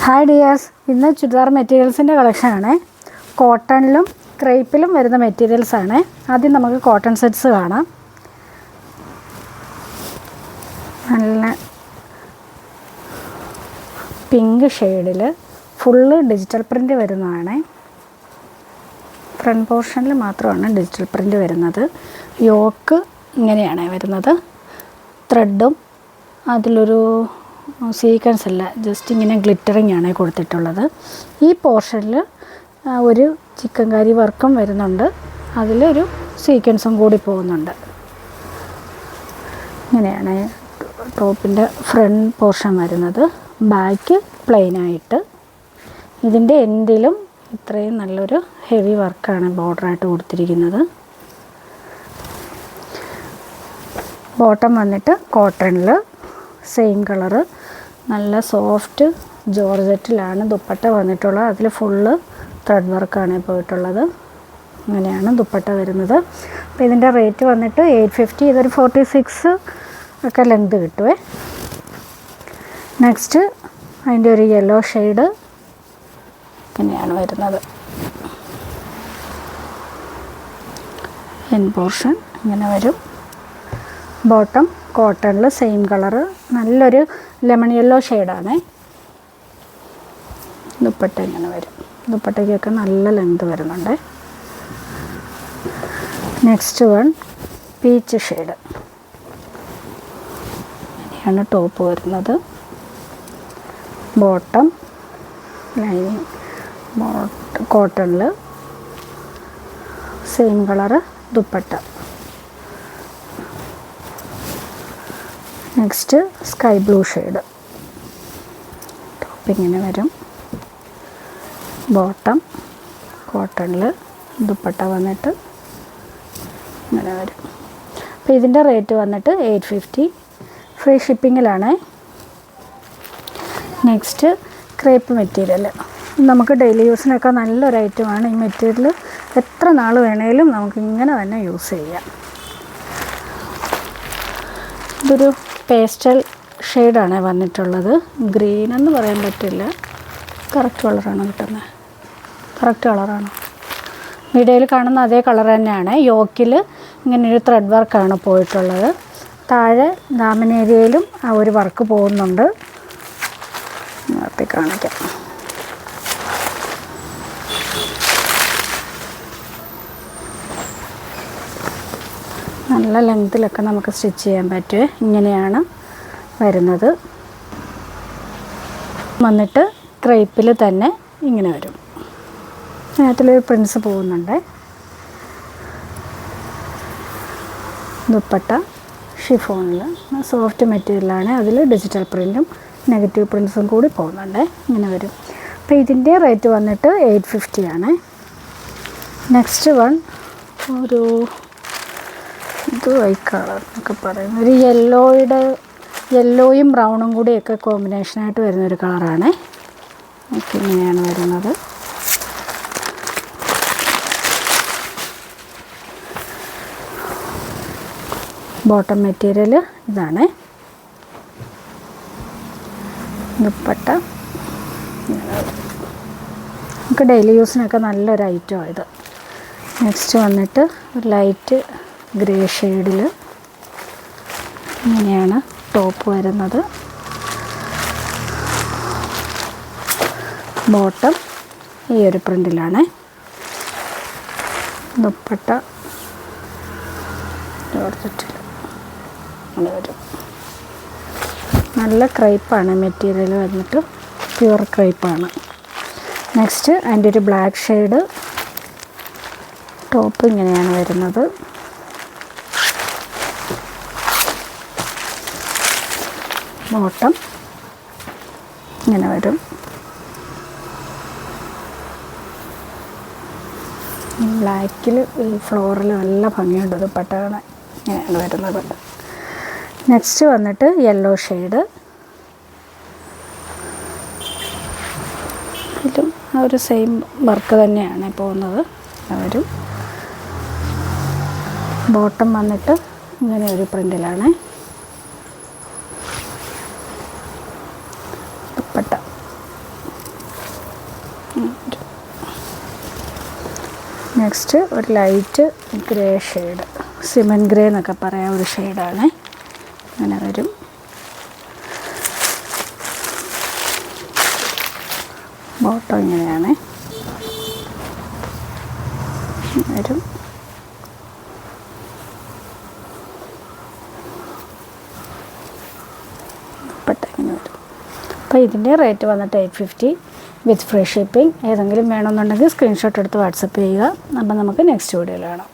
Hi dears, ഇന്ന് ചുരിദാർ മെറ്റീരിയൽസിൻ്റെ കളക്ഷനാണ്. കോട്ടണിലും ക്രേപ്പിലും വരുന്ന മെറ്റീരിയൽസാണ്. ആദ്യം നമുക്ക് കോട്ടൺ സെറ്റ്സ് കാണാം. നല്ല പിങ്ക് ഷെയ്ഡിൽ ഫുള്ള് ഡിജിറ്റൽ പ്രിൻ്റ് വരുന്നതാണ്. ഫ്രണ്ട് പോർഷനിൽ മാത്രമാണ് ഡിജിറ്റൽ പ്രിൻ്റ് വരുന്നത്. യോക്ക് ഇങ്ങനെയാണ് വരുന്നത്. ത്രെഡും അതിലൊരു സീക്വൻസ് അല്ല, ജസ്റ്റ് ഇങ്ങനെ ഗ്ലിറ്ററിങ് ആണ് കൊടുത്തിട്ടുള്ളത്. ഈ പോർഷനിൽ ഒരു ചിക്കൻകാരി വർക്കും വരുന്നുണ്ട്, അതിലൊരു സീക്വൻസും കൂടി പോകുന്നുണ്ട്. ഇങ്ങനെയാണ് ടോപ്പിൻ്റെ ഫ്രണ്ട് പോർഷൻ വരുന്നത്. ബാക്ക് പ്ലെയിനായിട്ട് ഇതിൻ്റെ എൻഡിലും ഇത്രയും നല്ലൊരു ഹെവി വർക്കാണ് ബോർഡറായിട്ട് കൊടുത്തിരിക്കുന്നത്. ബോട്ടം വന്നിട്ട് കോട്ടണിൽ സെയിം കളറ്, നല്ല സോഫ്റ്റ് ജോർജറ്റിലാണ് ദുപ്പട്ട വന്നിട്ടുള്ളത്. അതിൽ ഫുള്ള് ത്രെഡ് വർക്കാണ് പോയിട്ടുള്ളത്. അങ്ങനെയാണ് ദുപ്പട്ട വരുന്നത്. അപ്പോൾ ഇതിൻ്റെ റേറ്റ് വന്നിട്ട് 850. ഇതൊരു 46 ഒക്കെ ലെങ്ത് കിട്ടുമേ. നെക്സ്റ്റ് അതിൻ്റെ ഒരു യെല്ലോ ഷെയ്ഡ് ഇങ്ങനെയാണ് വരുന്നത്. എൻ പോർഷൻ ഇങ്ങനെ വരും. ബോട്ടം കോട്ടണിൽ സെയിം കളറ്, നല്ലൊരു ലെമൺ യെല്ലോ ഷെയ്ഡാണ്. ദുപ്പട്ട ഇങ്ങനെ വരും. ദുപ്പട്ടയ്ക്കൊക്കെ നല്ല ലെങ്ത് വരുന്നുണ്ട്. Next one peach shade. ഇങ്ങനെയാണ് ടോപ്പ് വരുന്നത്. ബോട്ടം ലൈനിങ് കോട്ടണിൽ same colour dupatta. Next sky blue shade. Top ഇങ്ങനെ വരും. ബോട്ടം കോട്ടണിൽ ദുപ്പട്ട വന്നിട്ട് ഇങ്ങനെ വരും. അപ്പോൾ ഇതിൻ്റെ റേറ്റ് വന്നിട്ട് 850. ഫ്രീ ഷിപ്പിങ്ങിലാണ്. Next crepe material. നമുക്ക് ഡെയിലി യൂസിനൊക്കെ നല്ലൊരു ഐറ്റമാണ് ഈ മെറ്റീരിയൽ. എത്ര നാൾ വേണേലും നമുക്ക് ഇങ്ങനെ തന്നെ യൂസ് ചെയ്യാം. ഇതൊരു പേസ്റ്റൽ ഷെയ്ഡാണ് വന്നിട്ടുള്ളത്. ഗ്രീൻ എന്ന് പറയാൻ പറ്റില്ല, കറക്റ്റ് കളറാണ് കിട്ടുന്നത്. കറക്റ്റ് കളറാണ്. വീഡിയോയിൽ കാണുന്ന അതേ കളർ തന്നെയാണ്. യോക്കിൽ ഇങ്ങനെയൊരു ത്രെഡ് വർക്കാണ് പോയിട്ടുള്ളത്. താഴെ ദാമൻ ഏരിയയിലും ആ ഒരു വർക്ക് പോകുന്നുണ്ട്. നിർത്തി കാണിക്കാം. നല്ല ലെങ്തിലൊക്കെ നമുക്ക് സ്റ്റിച്ച് ചെയ്യാൻ പറ്റുമേ. ഇങ്ങനെയാണ് വരുന്നത്. വന്നിട്ട് ക്രേപ്പിൽ തന്നെ ഇങ്ങനെ വരും. അതിലൊരു പ്രിൻസ് പോകുന്നുണ്ട്. ദുപ്പട്ട ഷിഫോണിൽ സോഫ്റ്റ് മെറ്റീരിയലാണ്. അതിൽ ഡിജിറ്റൽ പ്രിൻറ്റും നെഗറ്റീവ് പ്രിൻസും കൂടി പോകുന്നുണ്ട്. ഇങ്ങനെ വരും. അപ്പോൾ ഇതിൻ്റെ റേറ്റ് വന്നിട്ട് 850 ആണ്. നെക്സ്റ്റ് വൺ ഒരു ഇത് വൈറ്റ് കളർ എന്നൊക്കെ പറയുന്നത്, ഒരു യെല്ലോയും ബ്രൗണും കൂടിയൊക്കെ കോമ്പിനേഷനായിട്ട് വരുന്നൊരു കളറാണ്. ഓക്കെ, ഇങ്ങനെയാണ് വരുന്നത്. ബോട്ടം മെറ്റീരിയൽ ഇതാണ്. ദുപ്പട്ട നമുക്ക് ഡെയിലി യൂസിനൊക്കെ നല്ലൊരു ഐറ്റമാണ് ഇത്. നെക്സ്റ്റ് വന്നിട്ട് ഒരു ലൈറ്റ് ഗ്രേ ഷെയ്ഡിൽ ഇങ്ങനെയാണ് ടോപ്പ് വരുന്നത്. ബോട്ടം ഈ ഒരു പ്രിൻ്റിലാണ്. ദുപ്പട്ട ജോർജറ്റിൽ അങ്ങനെ വരും. നല്ല ക്രേപ്പാണ് മെറ്റീരിയൽ വന്നിട്ട്, പ്യുവർ ക്രേപ്പാണ്. നെക്സ്റ്റ് അതിൻ്റെ ഒരു ബ്ലാക്ക് ഷെയ്ഡ്. ടോപ്പ് ഇങ്ങനെയാണ് വരുന്നത്. ബോട്ടം ഇങ്ങനെ വരും. ബ്ലാക്കിൽ ഈ ഫ്ലോറിൽ നല്ല ഭംഗിയുണ്ട് ദുപ്പട്ടയാണ്. ഇങ്ങനെയാണ് വരുന്നത്. നെക്സ്റ്റ് വന്നിട്ട് യെല്ലോ ഷെയ്ഡ്. ഇതിലും ആ ഒരു സെയിം വർക്ക് തന്നെയാണ് പോകുന്നത്. വരും. ബോട്ടം വന്നിട്ട് ഇങ്ങനെ ഒരു പ്രിൻ്റിലാണ്. നെക്സ്റ്റ് ഒരു ലൈറ്റ് ഗ്രേ ഷെയ്ഡ്, സിമൻ ഗ്രേ എന്നൊക്കെ പറയാം, ഒരു ഷെയ്ഡാണ്. അങ്ങനെ വരും. ബോട്ടം ഇങ്ങനെയാണ് വരും. ഇങ്ങനെ വരും. അപ്പോൾ ഇതിൻ്റെ റേറ്റ് വന്നിട്ട് 850 വിത്ത് ഫ്രീ ഷിപ്പിംഗ്. ഏതെങ്കിലും വേണമെന്നുണ്ടെങ്കിൽ സ്ക്രീൻഷോട്ട് എടുത്ത് വാട്സപ്പ് ചെയ്യുക. അപ്പോൾ നമുക്ക് നെക്സ്റ്റ് വീഡിയോയിൽ കാണാം.